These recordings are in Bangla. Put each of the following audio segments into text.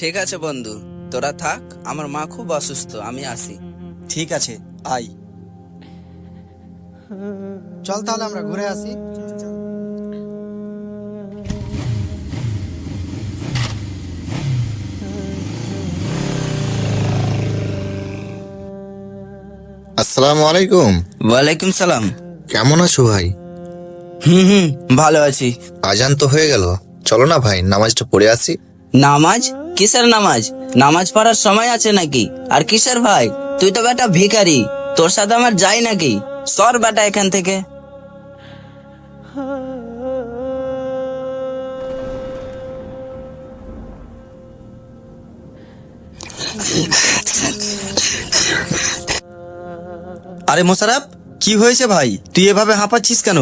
ঠিক আছে বন্ধু, তোরা থাক, আমার মা খুব অসুস্থ, আমি আসি। ঠিক আছে, আয়। চল তাহলে আমরা ঘুরে আসি। আসসালামু আলাইকুম। ওয়ালাইকুম সালাম। কেমন আছো ভাই? হুম, ভালো আছি। আজান তো হয়ে গেল, চলো না ভাই নামাজটা পড়ে আসি। নামাজ? কিসের নামাজ? নামাজ পড়ার সময় আছে নাকি? আর কিসের ভাই? তুই তো বেটা ভিখারি, তোর সাথে আমার যাই নাকি? সর বেটা এখান থেকে। আরে মোশাররফ, কি হয়েছে ভাই? তুই এভাবে হাঁপাচ্ছিস কেন?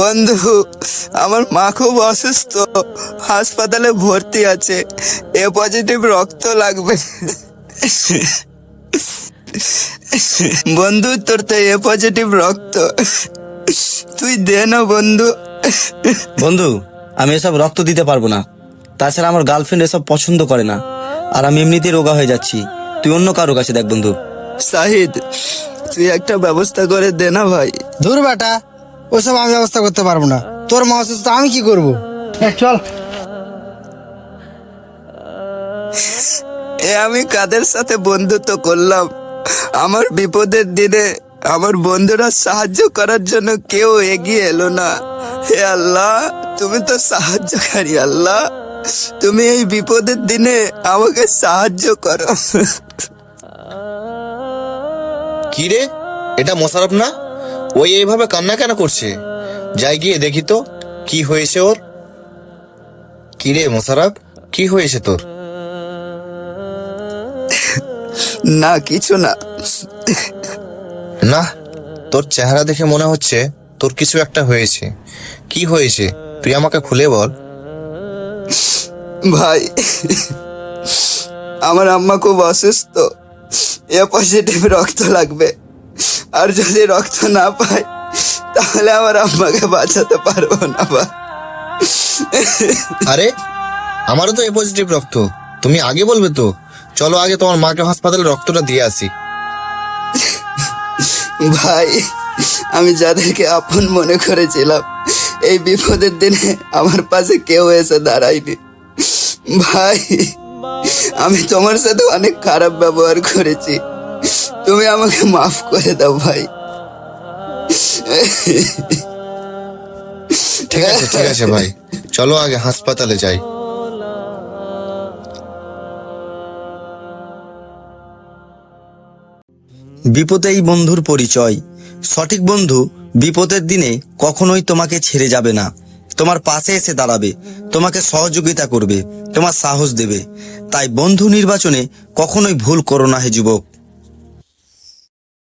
বন্ধু, আমার মা খুব অসুস্থ, হাসপাতালে ভর্তি আছে। এ পজিটিভ রক্ত লাগবে। বন্ধু, তোর তো এ পজিটিভ রক্ত, তুই দে না বন্ধু। বন্ধু, আমি এসব রক্ত দিতে পারবো না। তাছাড়া আমার গার্লফ্রেন্ড এসব পছন্দ করে না, আর আমি এমনিতেই রোগা হয়ে যাচ্ছি। তুই অন্য কারো কাছে দেখ বন্ধু। শাহিদ, তুই একটা ব্যবস্থা করে দে না ভাই। ধুর বেটা, ওসব আমি ব্যবস্থা করতে পারবো না। তোর মা অসুস্থ, আমি কি করবো? চল। এ আমি কাদের সাথে বন্ধুত্ব করলাম? আমার বিপদের দিনে আমার বন্ধুরা সাহায্য করার জন্য কেউ এগিয়ে এলো না। হে আল্লাহ, তুমি তো সাহায্যকারী। আল্লাহ, তুমি এই বিপদের দিনে আমাকে সাহায্য করো। কি রে, এটা মোশাররফ না? ওই এইভাবে কান্না কেন করছে? যাই গিয়ে দেখি তো কি হয়েছে ওর। কি রে মোশাররফ, কি হয়েছে তোর? না, কিছু না। না, তোর চেহারা দেখে মনে হচ্ছে তোর কিছু একটা হয়েছে। কি হয়েছে তুই আমাকে খুলে বল। ভাই, আমার আম্মা খুব অসুস্থ, এ পজিটিভ রক্ত লাগবে। আর যদি রক্ত না পাই তাহলে আমার আম্মাকে বাঁচাতে পারবো না ভাই। আরে, আমারও তো এ পজিটিভ রক্ত, তুমি আগে বলবে তো। চলো আগে তোমার মাকে হাসপাতালে রক্তটা দিয়ে আসি। ভাই, আমি যাদেরকে আপন মনে করেছিলাম, এই বিপদের দিনে আমার পাশে কেউ এসে দাঁড়ায়নি। ভাই, আমি তোমার সাথে অনেক খারাপ ব্যবহার করেছি, তুমি আমাকে মাফ করে দাও ভাই। ঠিক আছে ভাই, চলো আগে হাসপাতালে যাই। বিপদেই বন্ধুর পরিচয়। সঠিক বন্ধু বিপদের দিনে কখনোই তোমাকে ছেড়ে যাবে না, তোমার পাশে এসে দাঁড়াবে, তোমাকে সহযোগিতা করবে, তোমার সাহস দেবে। তাই বন্ধু নির্বাচনে কখনোই ভুল করো না হে যুবক।